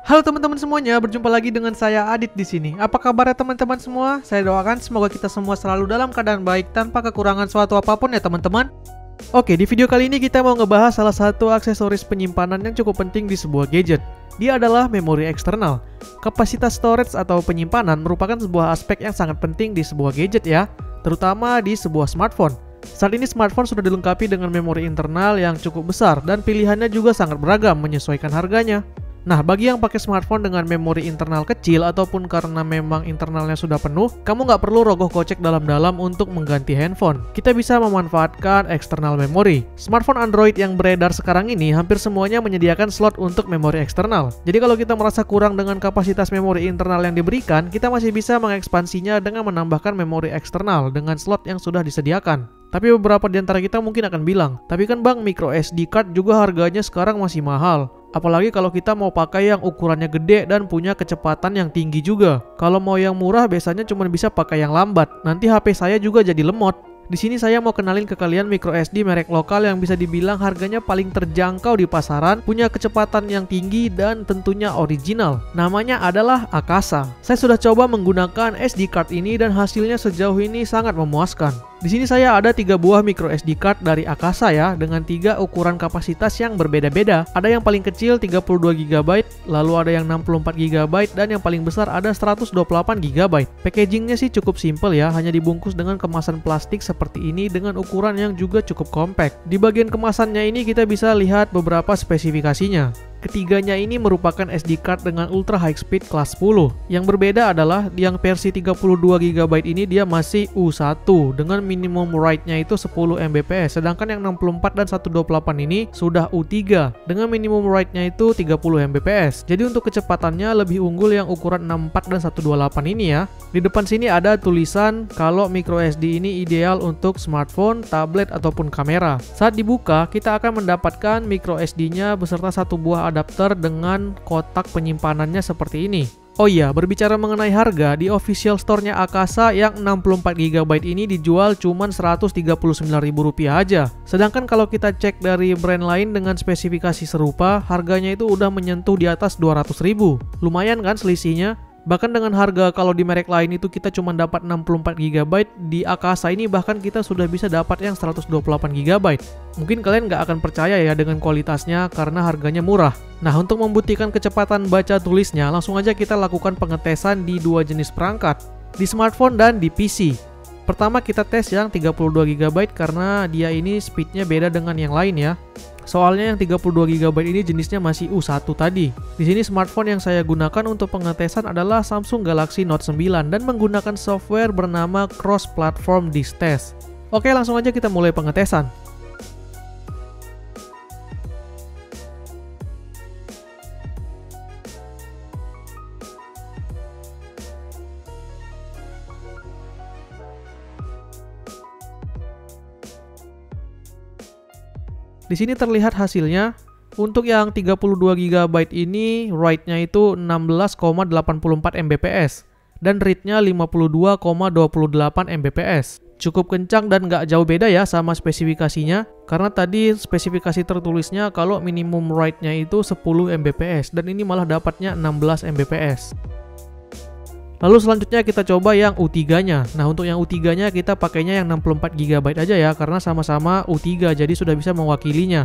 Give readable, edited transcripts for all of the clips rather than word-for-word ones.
Halo teman-teman semuanya, berjumpa lagi dengan saya Adit di sini. Apa kabarnya teman-teman semua? Saya doakan semoga kita semua selalu dalam keadaan baik tanpa kekurangan suatu apapun ya teman-teman. Oke, di video kali ini kita mau ngebahas salah satu aksesoris penyimpanan yang cukup penting di sebuah gadget. Dia adalah memori eksternal. Kapasitas storage atau penyimpanan merupakan sebuah aspek yang sangat penting di sebuah gadget ya, terutama di sebuah smartphone. Saat ini smartphone sudah dilengkapi dengan memori internal yang cukup besar dan pilihannya juga sangat beragam menyesuaikan harganya. Nah, bagi yang pakai smartphone dengan memori internal kecil ataupun karena memang internalnya sudah penuh, kamu nggak perlu rogoh kocek dalam-dalam untuk mengganti handphone. Kita bisa memanfaatkan external memory. Smartphone Android yang beredar sekarang ini hampir semuanya menyediakan slot untuk memori eksternal. Jadi kalau kita merasa kurang dengan kapasitas memori internal yang diberikan, kita masih bisa mengekspansinya dengan menambahkan memori eksternal dengan slot yang sudah disediakan. Tapi beberapa di antara kita mungkin akan bilang, tapi kan bang, micro SD card juga harganya sekarang masih mahal. Apalagi kalau kita mau pakai yang ukurannya gede dan punya kecepatan yang tinggi juga. Kalau mau yang murah biasanya cuma bisa pakai yang lambat. Nanti HP saya juga jadi lemot. Di sini saya mau kenalin ke kalian micro SD merek lokal yang bisa dibilang harganya paling terjangkau di pasaran, punya kecepatan yang tinggi dan tentunya original. Namanya adalah Akasa. Saya sudah coba menggunakan SD card ini dan hasilnya sejauh ini sangat memuaskan. Di sini saya ada 3 buah micro SD card dari Akasa ya, dengan 3 ukuran kapasitas yang berbeda-beda. Ada yang paling kecil 32 GB, lalu ada yang 64 GB, dan yang paling besar ada 128 GB. Packagingnya sih cukup simple ya, hanya dibungkus dengan kemasan plastik seperti ini dengan ukuran yang juga cukup compact. Di bagian kemasannya ini kita bisa lihat beberapa spesifikasinya. Ketiganya ini merupakan SD card dengan ultra high speed kelas 10. Yang berbeda adalah yang versi 32 GB ini dia masih U1 dengan minimum write-nya itu 10 Mbps, sedangkan yang 64 dan 128 ini sudah U3 dengan minimum write-nya itu 30 Mbps. Jadi untuk kecepatannya lebih unggul yang ukuran 64 dan 128 ini ya. Di depan sini ada tulisan kalau micro SD ini ideal untuk smartphone, tablet ataupun kamera. Saat dibuka, kita akan mendapatkan micro SD-nya beserta satu buah adapter dengan kotak penyimpanannya seperti ini. Oh iya, berbicara mengenai harga, di official store-nya Akasa yang 64 GB ini dijual cuma Rp139.000 aja. Sedangkan kalau kita cek dari brand lain dengan spesifikasi serupa, harganya itu udah menyentuh di atas Rp200.000. Lumayan kan selisihnya? Bahkan dengan harga kalau di merek lain itu kita cuma dapat 64 GB, di Akasa ini bahkan kita sudah bisa dapat yang 128 GB. Mungkin kalian nggak akan percaya ya dengan kualitasnya karena harganya murah. Nah, untuk membuktikan kecepatan baca tulisnya, langsung aja kita lakukan pengetesan di 2 jenis perangkat, di smartphone dan di PC. Pertama kita tes yang 32 GB karena dia ini speednya beda dengan yang lain ya. Soalnya yang 32 GB ini jenisnya masih U1 tadi. Di sini smartphone yang saya gunakan untuk pengetesan adalah Samsung Galaxy Note 9 dan menggunakan software bernama Cross Platform Disk Test. Oke, langsung aja kita mulai pengetesan. Di sini terlihat hasilnya. Untuk yang 32 GB ini write-nya itu 16,84 Mbps dan read-nya 52,28 Mbps. Cukup kencang dan nggak jauh beda ya sama spesifikasinya, karena tadi spesifikasi tertulisnya kalau minimum write-nya itu 10 Mbps dan ini malah dapatnya 16 Mbps. Lalu selanjutnya kita coba yang U3-nya. Nah, untuk yang U3-nya kita pakainya yang 64 GB aja ya, karena sama-sama U3 jadi sudah bisa mewakilinya.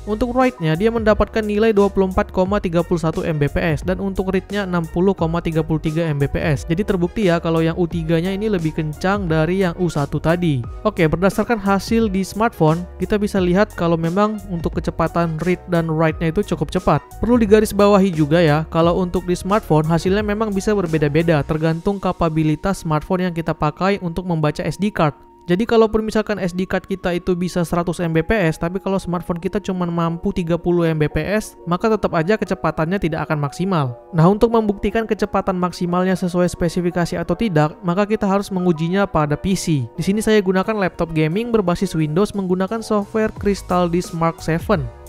Untuk write-nya dia mendapatkan nilai 24,31 Mbps dan untuk read-nya 60,33 Mbps. Jadi terbukti ya kalau yang U3-nya ini lebih kencang dari yang U1 tadi. Oke, berdasarkan hasil di smartphone, kita bisa lihat kalau memang untuk kecepatan read dan write-nya itu cukup cepat. Perlu digarisbawahi juga ya, kalau untuk di smartphone hasilnya memang bisa berbeda-beda tergantung kapabilitas smartphone yang kita pakai untuk membaca SD card. Jadi kalau misalkan SD card kita itu bisa 100 Mbps, tapi kalau smartphone kita cuma mampu 30 Mbps, maka tetap aja kecepatannya tidak akan maksimal. Nah, untuk membuktikan kecepatan maksimalnya sesuai spesifikasi atau tidak, maka kita harus mengujinya pada PC. Di sini saya gunakan laptop gaming berbasis Windows menggunakan software Crystal Disk Mark 7.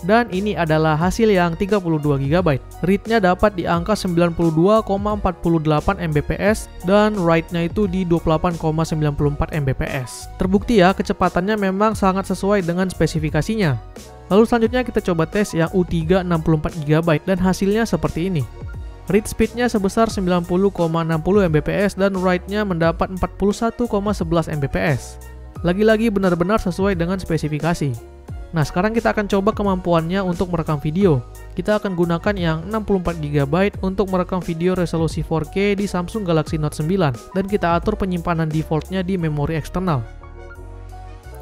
Dan ini adalah hasil yang 32 GB. Read-nya dapat di angka 92,48 Mbps dan write-nya itu di 28,94 Mbps. Terbukti ya, kecepatannya memang sangat sesuai dengan spesifikasinya. Lalu selanjutnya kita coba tes yang U3 64 GB dan hasilnya seperti ini. Read speed-nya sebesar 90,60 Mbps dan write-nya mendapat 41,11 Mbps. Lagi-lagi benar-benar sesuai dengan spesifikasi. Nah, sekarang kita akan coba kemampuannya untuk merekam video. Kita akan gunakan yang 64 GB untuk merekam video resolusi 4K di Samsung Galaxy Note 9 dan kita atur penyimpanan defaultnya di memori eksternal.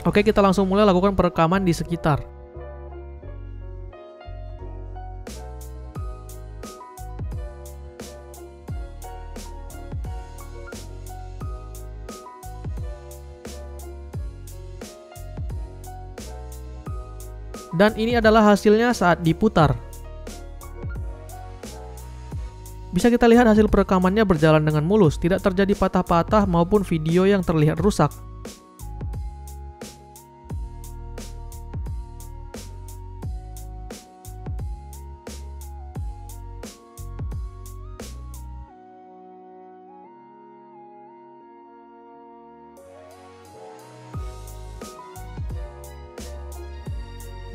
Oke, kita langsung mulai lakukan perekaman di sekitar. Dan ini adalah hasilnya saat diputar. Bisa kita lihat hasil perekamannya berjalan dengan mulus, tidak terjadi patah-patah maupun video yang terlihat rusak.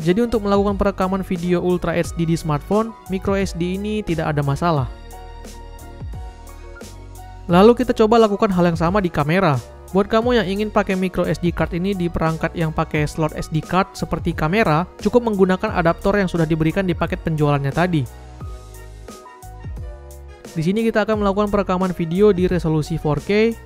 Jadi untuk melakukan perekaman video Ultra HD di smartphone, micro SD ini tidak ada masalah. Lalu kita coba lakukan hal yang sama di kamera. Buat kamu yang ingin pakai micro SD card ini di perangkat yang pakai slot SD card seperti kamera, cukup menggunakan adaptor yang sudah diberikan di paket penjualannya tadi. Di sini kita akan melakukan perekaman video di resolusi 4K.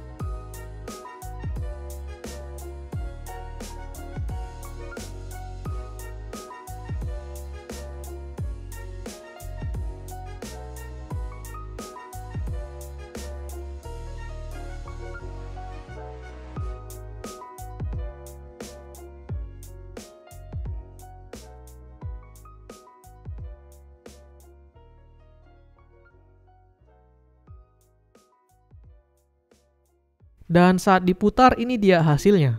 Dan saat diputar, ini dia hasilnya.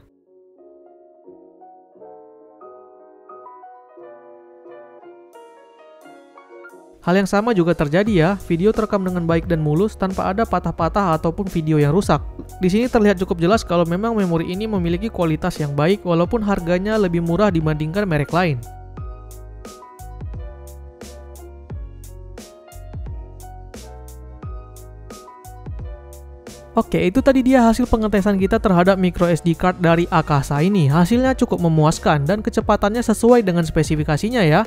Hal yang sama juga terjadi ya, video terekam dengan baik dan mulus tanpa ada patah-patah ataupun video yang rusak. Di sini terlihat cukup jelas kalau memang memori ini memiliki kualitas yang baik walaupun harganya lebih murah dibandingkan merek lain. Oke, itu tadi dia hasil pengetesan kita terhadap micro SD card dari Akasa ini. Hasilnya cukup memuaskan dan kecepatannya sesuai dengan spesifikasinya ya.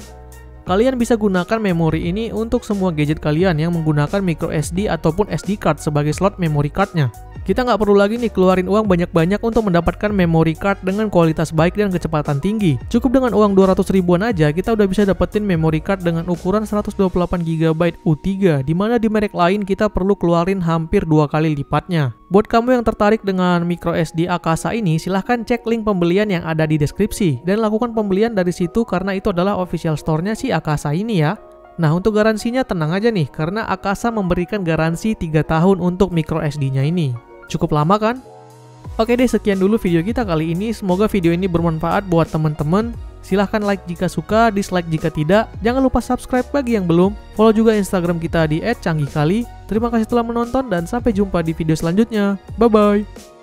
Kalian bisa gunakan memori ini untuk semua gadget kalian yang menggunakan micro SD ataupun SD card sebagai slot memory cardnya. Kita nggak perlu lagi nih keluarin uang banyak-banyak untuk mendapatkan memory card dengan kualitas baik dan kecepatan tinggi. Cukup dengan uang 200 ribuan aja kita udah bisa dapetin memory card dengan ukuran 128 GB U3, dimana di merek lain kita perlu keluarin hampir 2 kali lipatnya. Buat kamu yang tertarik dengan micro SD Akasa ini, silahkan cek link pembelian yang ada di deskripsi dan lakukan pembelian dari situ karena itu adalah official store-nya si Akasa ini ya. Nah, untuk garansinya tenang aja nih, karena Akasa memberikan garansi 3 tahun untuk micro SD-nya ini. Cukup lama kan? Oke deh, sekian dulu video kita kali ini. Semoga video ini bermanfaat buat teman-teman. Silahkan like jika suka, dislike jika tidak. Jangan lupa subscribe bagi yang belum. Follow juga Instagram kita di @canggihkali. Terima kasih telah menonton dan sampai jumpa di video selanjutnya. Bye-bye.